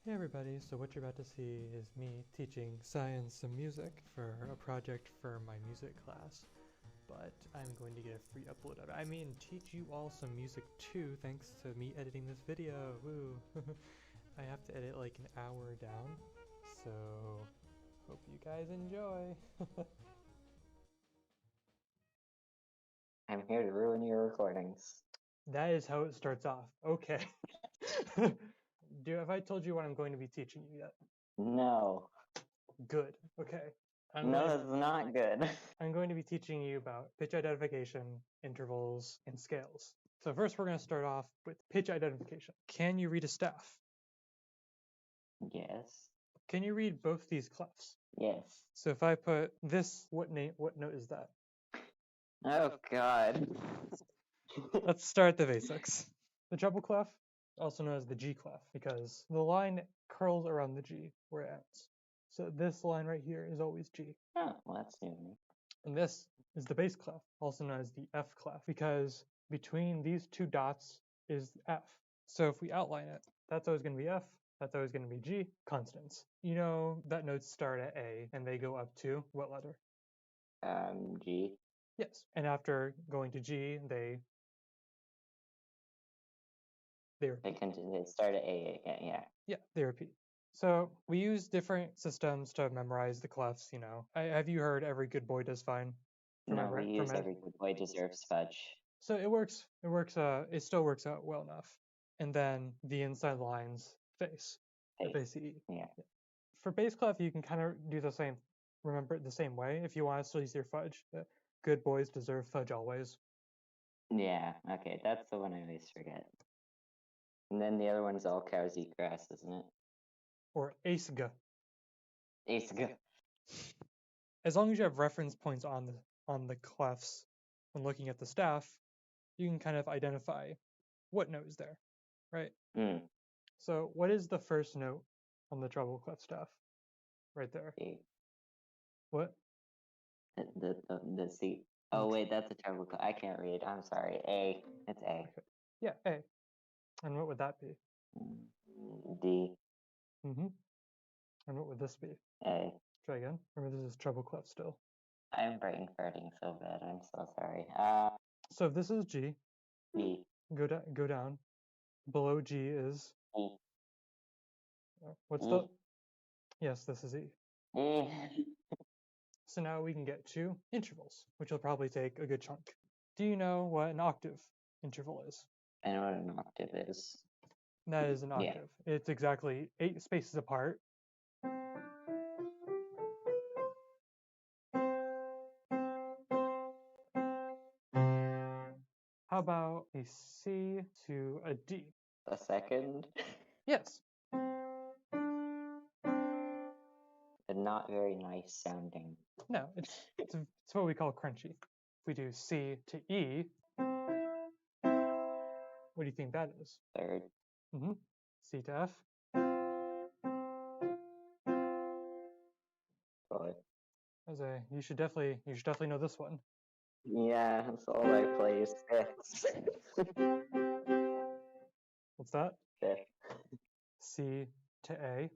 Hey everybody, so what you're about to see is me teaching Cyan some music for a project for my music class, but I'm going to get a free upload of it. I mean, teach you all some music too, thanks to me editing this video, woo! I have to edit like an hour down, so hope you guys enjoy! I'm here to ruin your recordings. That is how it starts off, okay. Have I told you what I'm going to be teaching you yet? No. Good, okay. No, that's not good. I'm going to be teaching you about pitch identification, intervals, and scales. So first we're going to start off with pitch identification. Can you read a staff? Yes. Can you read both these clefs? Yes. So if I put this, what note is that? Oh god. Let's start at the basics. The treble clef, also known as the G clef, because the line curls around the G where it ends. So this line right here is always G. Oh, well, that's new. And this is the bass clef, also known as the F clef, because between these two dots is F. So if we outline it, that's always going to be F, that's always going to be G, constants. You know that notes start at A and they go up to what letter? G. Yes. And after going to G, they They start at A again, yeah. Yeah, they repeat. So we use different systems to memorize the clefs, you know. Have you heard every good boy does fine? No, we use every good boy deserves fudge. So it still works out well enough. And then the inside lines face E. Yeah. For bass clef, you can kind of do the same, remember it the same way. If you want to still use your fudge, good boys deserve fudge always. Yeah, okay, that's the one I always forget. And then the other one's all cows eat grass, isn't it? Or ACEGA. ACEGA. As long as you have reference points on the clefs when looking at the staff, you can kind of identify what note is there, right? So what is the first note on the treble clef staff? Right there. A. What? The C. Oh wait, that's a treble clef. I can't read. I'm sorry. A. It's A. Okay. Yeah, A. And what would that be? D. Mm-hmm. And what would this be? A. Try again. Remember, this is treble clef still. I'm brain farting so bad. I'm so sorry. So if this is G, E. Go down. Below G is E. What's E. the? Yes, this is E. E. So now we can get to intervals, which will probably take a good chunk. Do you know what an octave interval is? I know what an octave is. That is an octave. Yeah. It's exactly 8 spaces apart. How about a C to a D? A second? Yes. But not very nice sounding. No, it's what we call crunchy. If we do C to E, what do you think that is? Third. Mm-hmm. C to F. Fourth. You should definitely know this one. Yeah, that's all I play is fifths. What's that? Fifth. C to A.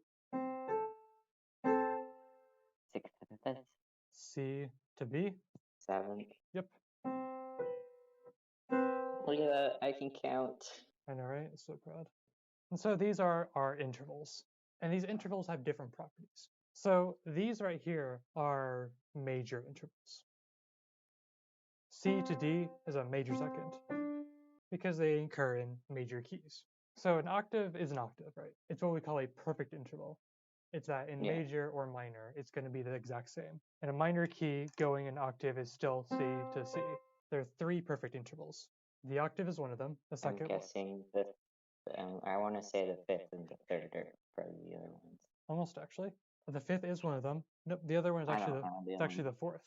Sixth to the fifth. C to B. Seventh. Yep. Look at that, I can count. I know, right? So proud. And so these are our intervals. And these intervals have different properties. So these right here are major intervals. C to D is a major second because they occur in major keys. So an octave is an octave, right? It's what we call a perfect interval. It's that in major or minor, it's going to be the exact same. And a minor key going an octave is still C to C. There are 3 perfect intervals. The octave is one of them. The second I'm guessing I want to say the fifth and the third are probably the other ones. Almost actually. The fifth is one of them. Nope, the other one is actually the fourth.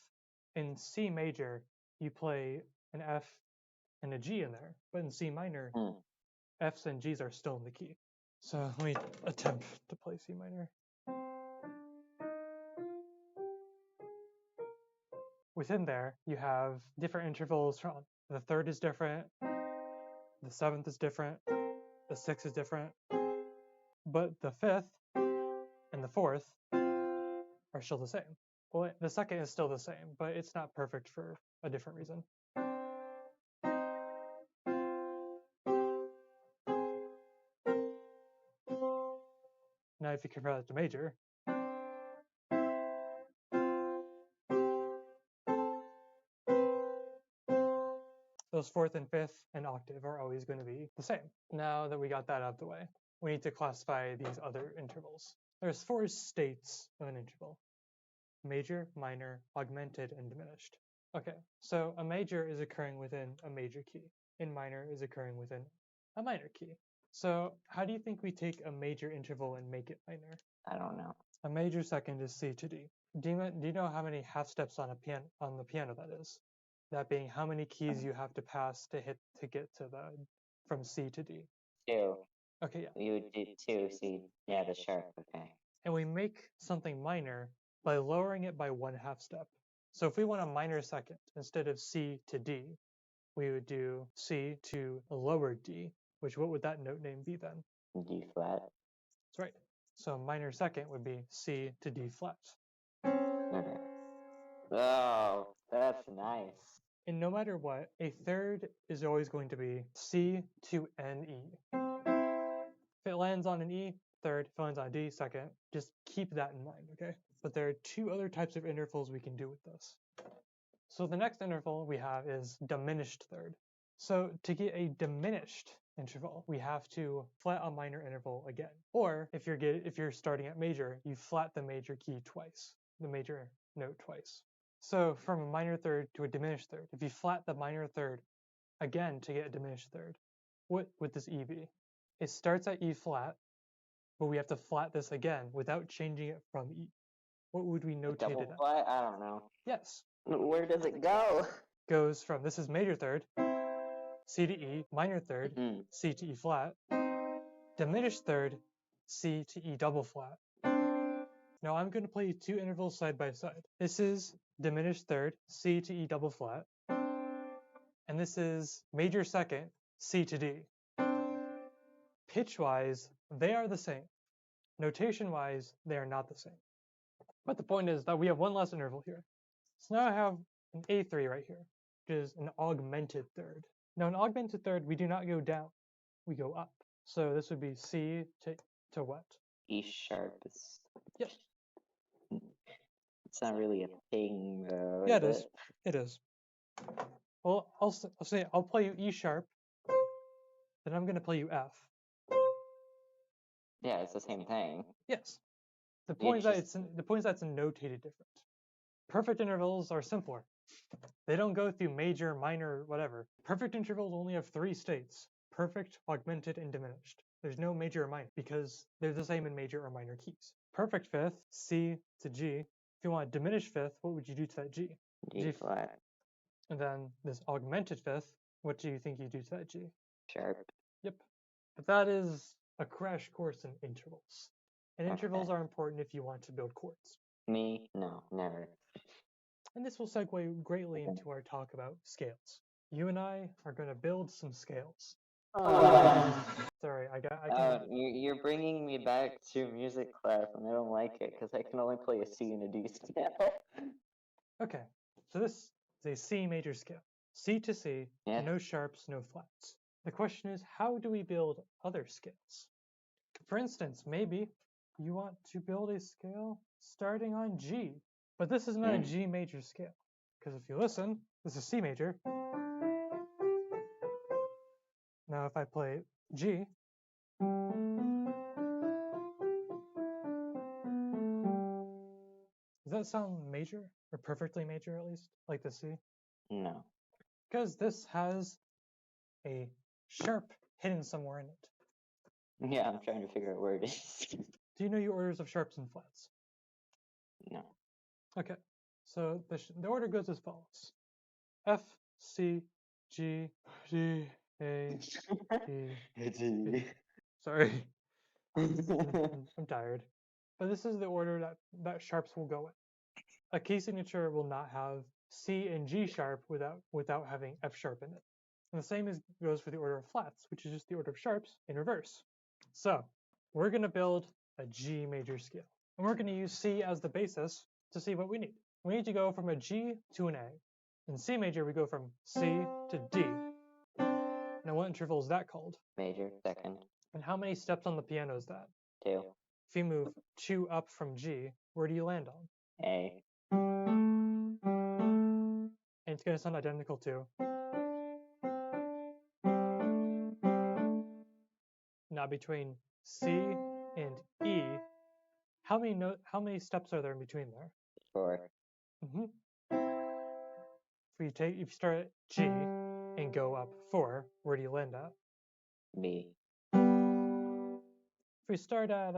In C major, you play an F and a G in there, but in C minor, Fs and Gs are still in the key. So let me attempt to play C minor. Within there, you have different intervals. The third is different, the seventh is different, the sixth is different. but the fifth and the fourth are still the same. Well, the second is still the same, but it's not perfect for a different reason. Now, if you compare that to major, those fourth and fifth and octave are always going to be the same. Now that we got that out of the way, we need to classify these other intervals. There's 4 states of an interval: major, minor, augmented, and diminished. Okay, so a major is occurring within a major key, and minor is occurring within a minor key. So how do you think we take a major interval and make it minor? I don't know. A major second is C to D. Do you know how many half steps on the piano that is? That being how many keys you have to pass to get to from C to D. 2. Okay, yeah. You would do 2, so yeah, the sharp, okay. And we make something minor by lowering it by 1/2 step. So if we want a minor second, instead of C to D, we would do C to a lower D, which what would that note name be then? D flat. That's right. So a minor second would be C to D flat. Okay. Oh, that's nice. And no matter what, a third is always going to be C to NE. If it lands on an E, third. If it lands on a D, second. Just keep that in mind, okay? But there are 2 other types of intervals we can do with this. So the next interval we have is diminished third. So to get a diminished interval, we have to flat a minor interval again. Or if you're starting at major, you flat the major key twice, the major note twice. So from a minor third to a diminished third, if you flat the minor third again to get a diminished third, what would this E be? It starts at E flat, but we have to flat this again without changing it from E. What would we notate Double it at? flat? I don't know. Yes. Where does it go? Goes from, this is major third, C to E, minor third, C to E flat, diminished third, C to E double flat. Now I'm going to play 2 intervals side by side. This is diminished third, C to E double flat, and this is major second, C to D. Pitch-wise, they are the same. Notation-wise, they are not the same. But the point is that we have one less interval here. So now I have an A3 right here, which is an augmented third. Now an augmented third, we do not go down, we go up. So this would be C to what? E sharp is... Yep. It's not really a thing, though. Yeah, it is. It is. Well, I'll play you E sharp, then I'm going to play you F. Yeah, it's the same thing. Yes. The point is that it's notated different. Perfect intervals are simpler. They don't go through major, minor, whatever. Perfect intervals only have 3 states: perfect, augmented, and diminished. There's no major or minor because they're the same in major or minor keys. Perfect fifth, C to G. If you want a diminished fifth, what would you do to that G? G flat. And then this augmented fifth, what do you think you do to that G? Sharp. Yep. But that is a crash course in intervals. And intervals are important if you want to build chords. Me? No, never. And this will segue greatly into our talk about scales. You and I are going to build some scales. Sorry, you're bringing me back to music class, and I don't like it because I can only play a C and a D scale. Okay, so this is a C major scale. C to C, no sharps, no flats. The question is, how do we build other scales? For instance, maybe you want to build a scale starting on G, but this is not a G major scale, because if you listen, this is C major. Now if I play G, does that sound major, or perfectly major at least, like the C? No. Because this has a sharp hidden somewhere in it. Yeah, I'm trying to figure out where it is. Do you know your orders of sharps and flats? No. Okay, so the order goes as follows: F, C, G, G, A, D, B. Sorry, I'm tired. But this is the order that sharps will go in. A key signature will not have C and G sharp without having F sharp in it. And the same goes for the order of flats, which is just the order of sharps in reverse. So we're going to build a G major scale. And we're going to use C as the basis to see what we need. We need to go from a G to an A. In C major, we go from C to D. Now, what interval is that called? Major, second. And how many steps on the piano is that? 2. If you move 2 up from G, where do you land on? A. And it's going to sound identical to. Now, between C and E, how many steps are there in between there? 4. If you start at G and go up 4, where do you land at? B. If we start at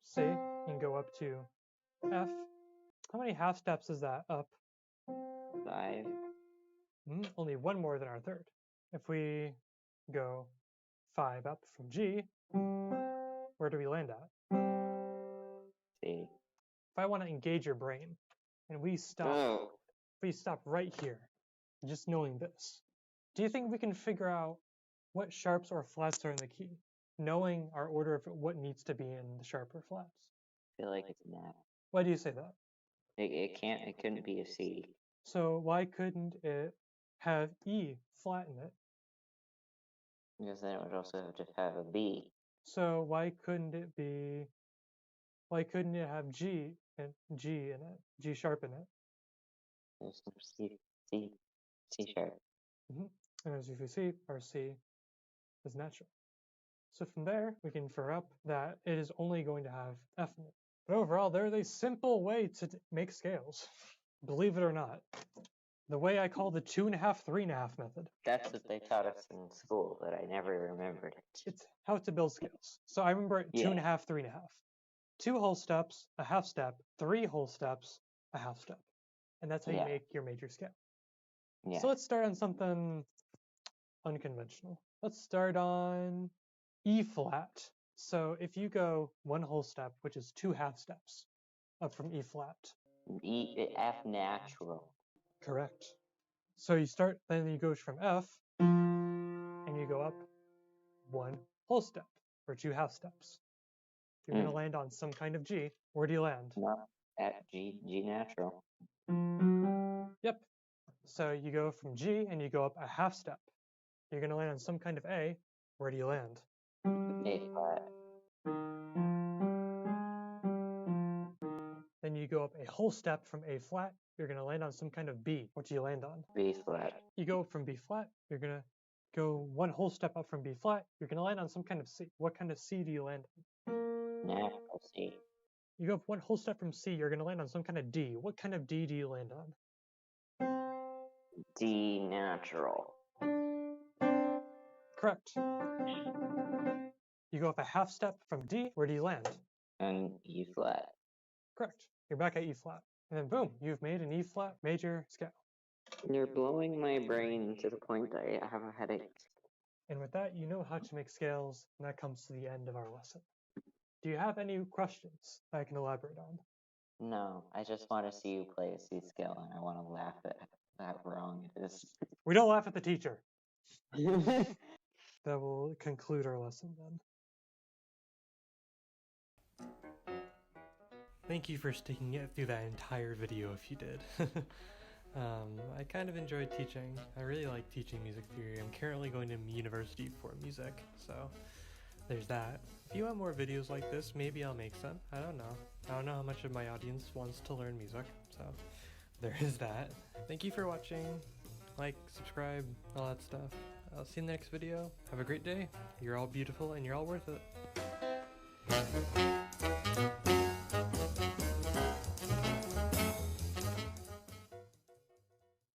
C and go up to F, how many half steps is that up? 5. Only one more than our third. If we go 5 up from G, where do we land at? C. If I want to engage your brain, and we stop right here, just knowing this, do you think we can figure out what sharps or flats are in the key, knowing our order of what needs to be in the sharp or flats? I feel like it's an F. Why do you say that? It couldn't be a C. So why couldn't it have E flat in it? Because then it would also have to have a B. So why couldn't it have G in it, G sharp in it? There's some C sharp. And as you can see, our C is natural. So from there, we can infer up that it is only going to have F in it. But overall, there is a simple way to make scales. Believe it or not. The way I call the 2.5, 3.5 method. That's what they taught us in school, but I never remembered it. It's how to build scales. So I remember it 2.5, 3.5. 2 whole steps, a half step, 3 whole steps, a half step. And that's how you make your major scale. Yeah. So let's start on something unconventional. Let's start on E flat. So if you go 1 whole step, which is 2 half steps, up from E flat. F natural. Correct. So you start, then you go from F, and you go up 1 whole step, or 2 half steps. You're going to land on some kind of G. Where do you land? Not at G natural. Yep. So you go from G and you go up a half step. You're going to land on some kind of A. Where do you land? A flat. Then you go up a whole step from A flat. You're going to land on some kind of B. What do you land on? B flat. You go from B flat. You're going to go 1 whole step up from B flat. You're going to land on some kind of C. What kind of C do you land on? Natural C. You go up 1 whole step from C. You're going to land on some kind of D. What kind of D do you land on? D natural. Correct. You go up a half step from D. Where do you land? And E flat. Correct. You're back at E flat. And then boom, you've made an E flat major scale. You're blowing my brain to the point I have a headache. And with that, you know how to make scales, and that comes to the end of our lesson. Do you have any questions that I can elaborate on? No, I just want to see you play a C scale, and I want to laugh at how wrong it is. We don't laugh at the teacher. That will conclude our lesson then. Thank you for sticking it through that entire video if you did. I kind of enjoyed teaching. I really like teaching music theory. I'm currently going to university for music, so there's that. If you want more videos like this, maybe I'll make some. I don't know. I don't know how much of my audience wants to learn music, so there is that. Thank you for watching. Like, subscribe, all that stuff. I'll see you in the next video. Have a great day. You're all beautiful and you're all worth it.